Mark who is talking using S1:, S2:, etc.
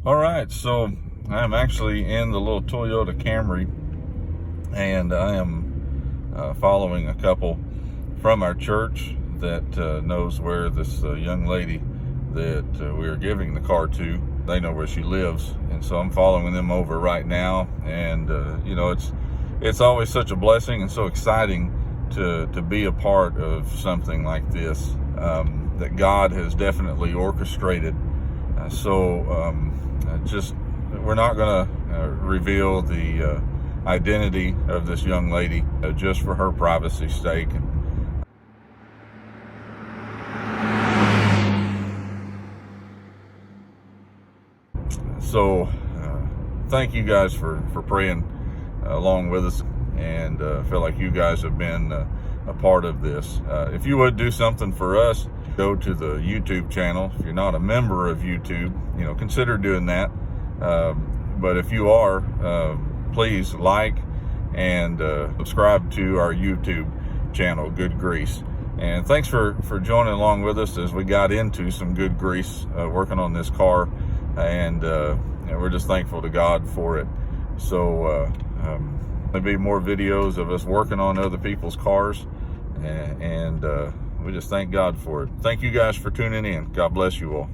S1: All right, so I'm actually in the little Toyota Camry, and I am following a couple from our church that knows where this young lady that we are giving the car to, they know where she lives, and so I'm following them over right now. And you know, it's always such a blessing and so exciting to be a part of something like this that God has definitely orchestrated. Just we're not going to reveal the identity of this young lady just for her privacy's sake. So thank you guys for praying along with us, and I feel like you guys have been a part of this. If you would do something for us, go to the YouTube channel. If you're not a member of YouTube, you know, consider doing that. But if you are, please like and subscribe to our YouTube channel, Good Grease. And thanks for joining along with us as we got into some good grease working on this car, and we're just thankful to God for it. So there'll be more videos of us working on other people's cars, and we just thank God for it. Thank you guys for tuning in. God bless you all.